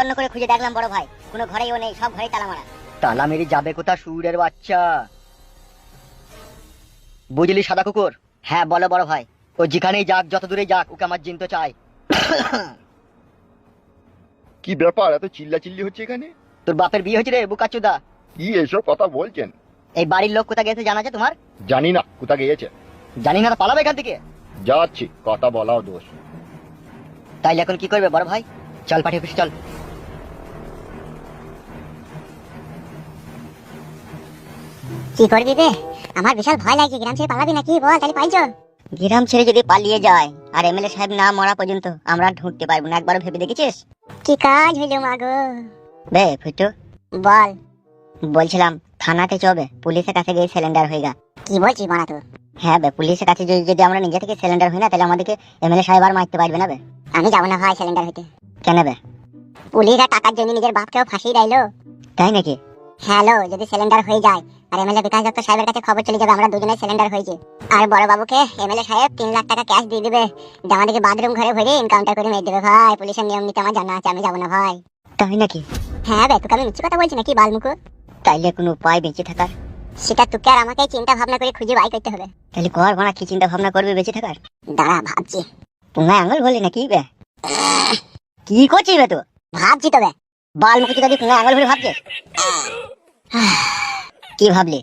অন্য করে খুঁজে দেখলাম বড় ভাই, কোনো ঘরেই ও নেই, সব ঘরেই তালা মারা। তালা মেরে যাবে কোথা শুয়োরের বাচ্চা? বুঝলি সাদা কুকুর? হ্যাঁ বলো বড় ভাই। ও যেখানেই যাক, যত দূরে যাক, ওকে আমার জিন তো চাই। কি ব্যাপার, এত চিল্লাচিল্লি হচ্ছে এখানে? তোর বাপের বিয়ে হয়েছে রে বুকাচুদা। কি এসব কথা বলছেন? এই বাড়ির লোক কোথা গেছে জানা আছে তোমার? জানি না কোথা গিয়েছে। জানি না তো পালাবে এখান থেকে। যাচ্ছি, কথা বলাও দোষ। তাইলে এখন কি করবে বড় ভাই? চল পাঠিয়ে অফিসে চল। কি করবি রে? আমার বিশাল ভয় লাগছে। গ্রাম ছেড়ে পালাবি নাকি বল, তাহলে পাইছো? গ্রাম ছেড়ে যদি পালিয়ে যায় আর এমএলএ সাহেব না মরা পর্যন্ত আমরা ঢুকতে পারবো না, একবারও ভেবে দেখেছিস? কি কাজ হইলো মাগো? বে ফুটু, বল। বলছিলাম থানাতে চবে, পুলিশের কাছে গিয়ে সিলিন্ডার হয়ে গা। কি বলছিস মারা তো? হ্যাঁ বে, পুলিশের কাছে যদি আমরা নিজে থেকে সিলিন্ডার হই না, তাহলে আমাদেরকে এমএলএ সাহেব আর মারতে পারবে না বে। আমি যাবো না ভাই সিলিন্ডার হইতে। কেন বে? পুলিশরা টাকার জন্য নিজের বাপকেও ফাঁসিয়ে দিলো। তাই নাকি? হ্যালো, যদি সিলিন্ডার হয়ে যায় আর এমএলএ বিকাশ দত্ত সাহেবের কাছে খবর চলে যাবে আমরা দুজনে সিলিন্ডার হয়েছে, আর বড় বাবুকে এমএলএ সাহেব 3 লাখ টাকা ক্যাশ দিয়ে দিবে, যে আমাদেরকে বাথরুম ঘরে ভরে এনকাউন্টার করে মেরে দেবে। ভাই পুলিশের নিয়ম নীতি আমার জানা আছে, আমি যাবো না ভাই। তাই নাকি? হ্যাঁ বে, তোকে আমি মিথ্যে কথা বলছি নাকি বালমুকু? তাইলে কোনো উপায় বেঁচে থাকার? সেটা তোকে আর আমাকে চিন্তা ভাবনা করে খুঁজে বাই করতে হবে। তাহলে কর বানা, কি চিন্তা ভাবনা করবে বেঁচে থাকার? দাঁড়া ভাবছি। পুঙ্গায় আঙুল ভরলি নাকি বে? কি করছিস বে তো? ভাবছি তবে। বাল মুখে যদি পুঙ্গায় আঙুল ভরে ভাবছিস? কি ভাবলি?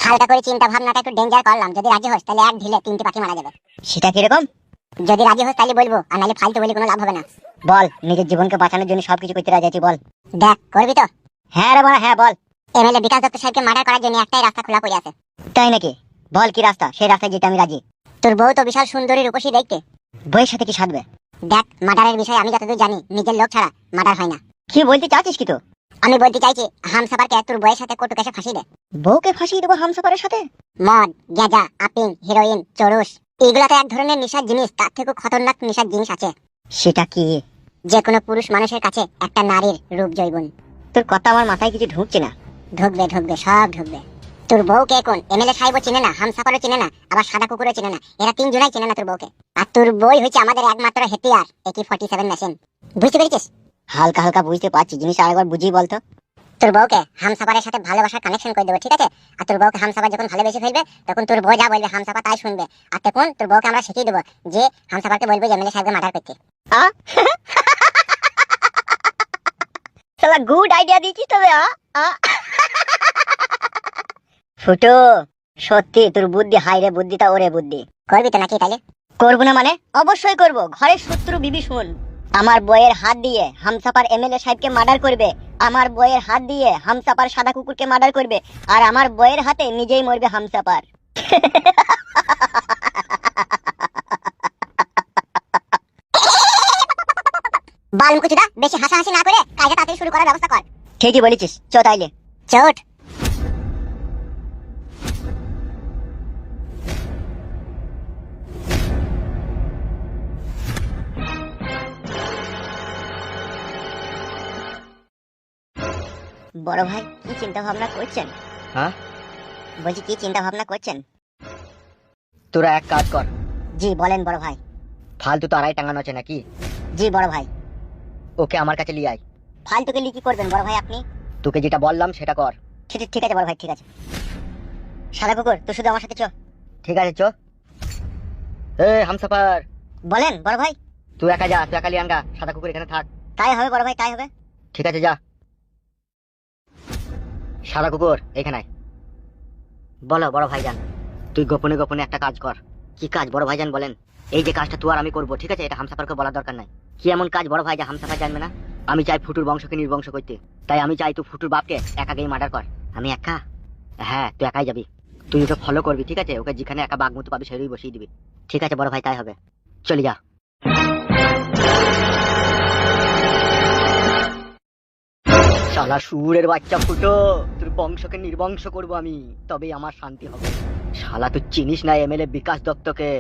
হালকা করে চিন্তা ভাবনাটা একটু ডেঞ্জার করলাম। যদি রাজি হোস তাহলে এক ঢিলে 3টে পাখি মারা যাবে। সেটা কিরকম? যদি রাজি হোস তাহলে বলবো, আর নাহলে ফালতু বলে কোনো লাভ হবে না। বল, নিজের জীবনকে বাঁচানোর জন্য সবকিছু করতে রাজি আছি, বল। দেখ, করবি তো? হ্যাঁ রে বানা, হ্যাঁ বল। এমএলএ বিকাশ দত্ত সাহেবকে মার্ডার করার জন্য একটাই রাস্তা খোলা পড়ে আছে। তাই নাকি? বল কি রাস্তা, সেই রাস্তায় যেতে আমি রাজি। তোর বউ তো বিশাল সুন্দরী রূপসী দেখতে। বইয়ের সাথে কি সাধবে? দেখ, মার্ডারের বিষয়ে আমি যতদূর জানি, নিজের লোক ছাড়া মার্ডার হয় না। কি বলতে চাচ্ছিস কি তো? আমি বলতে চাইছি, হামসাফারকে তোর বউয়ের সাথে কটু কেসে ফাঁসি দে। বউকে ফাঁসিয়ে দেবো হামসাফারের সাথে? মদ, গাঁজা, আপিং, হিরোইন, চরস, এগুলো তো এক ধরনের নেশার জিনিস। তার থেকেও খতরনাক নেশার জিনিস আছে। সেটা কি? যে কোনো পুরুষ মানুষের কাছে একটা নারীর রূপ জৈবন। তোর কথা আমার মাথায় কিছু ঢুকছে না। ঢুকবে ঢুকবে, সব ঢুকবে। তোর বউকে কোন এমএলএ সাহেবও চিনে না, হামসাফারও চিনে না, আবার সাদা কুকুরও চিনে না। এরা 3 জনাই চিনে না তোর বউকে। আর তোর বই হচ্ছে আমাদের একমাত্র হেতিয়ার, AK-47 মেশিন। বুঝতে পেরেছিস? হালকা হালকা বুঝতে পারছি, জিনিস আরেকবার বুঝিয়ে বলতো। তোর বউকে হামসাফারের সাথে ভালোবাসার কানেকশন করে দেবো, ঠিক আছে? আর তোর বউকে হামসাফার যখন ভালোবেসে ফেলবে, তখন তোর বউ যা বলবে হামসাফার তাই শুনবে। আর তখন তোর বউকে আমরা শিখিয়ে দেবো যে হামসাফারকে বলবে যে এমএলএ সাহেবকে মার্ডার করতে। শালা গুড আইডিয়া দিয়েছিস তবে। ফুটো, সত্যি তোর বুদ্ধি হাই রে, বুদ্ধিটা ওরে বুদ্ধি। করবি তো নাকি তাহলে? করবো না মানে? অবশ্যই করবো। ঘরের শত্রু বিবি শুন, আমার বইয়ের হাত দিয়ে হামসাপার এমএলএ সাহেবকে মার্ডার করবে, আমার বইয়ের হাত দিয়ে হামসাপার সাদা কুকুরকে মার্ডার করবে, আর আমার বইয়ের হাতে নিজেই মরবে হামসাপার। বালমুকুচুদা, বেশি হাসাহাসি না করে কাজটা তাড়াতাড়ি শুরু করার ব্যবস্থা কর। ঠিকই বলেছিস, চ তাইলে। চোট। বড় ভাই কি চিন্তা ভাবনা করছেন? হ্যাঁ বলছি, কি চিন্তা ভাবনা করছেন? তোরা এক কাজ কর। জি বলেন বড় ভাই। ফালতু তারাই টাঙানো আছে নাকি? জি বড় ভাই। ওকে আমার কাছে নিয়ে আয়। ফালতুকে নিয়ে কি করবেন বড় ভাই আপনি? তোকে যেটা বললাম সেটা কর। ঠিক আছে বড় ভাই, ঠিক আছে। সাদা কুকুর, তুই শুধু আমার সাথে চ। ঠিক আছে চ। হামসাফার। বলেন বড় ভাই। তুই একা যা, তুই একা লিয়ে আনগা, সাদা কুকুর এখানে থাক। তাই হবে বড় ভাই, তাই হবে। ঠিক আছে যা। সাদা কুকুর এখানে আয়। বলো বড় ভাইজান। তুই গোপনে গোপনে একটা কাজ কর। কি কাজ বড় ভাইজান বলেন? এই যে কাজটা তুই আর আমি করবো, ঠিক আছে? এটা হামসাফারকে বলার দরকার নাই। কি এমন কাজ বড় ভাই যা হামসাফার জানবে না? আমি চাই ফুটুর বংশকে নির্বংশ করতে। তাই আমি চাই তুই ফুটুর বাপকে একা গিয়ে মার্ডার কর। আমি একা? হ্যাঁ তুই একাই যাবি। তুই ওকে ফলো করবি, ঠিক আছে? ওকে যেখানে একা বাঘমতো পাবি সেটাই বসিয়ে দিবি। ঠিক আছে বড় ভাই, তাই হবে। চলে যা। শালা শুয়োরের বাচ্চা ফুটো, তোর বংশকে নির্বংশ করবো আমি, তবেই আমার শান্তি হবে। শালা তুই চিনিস না এমএলএ বিকাশ দত্তকে?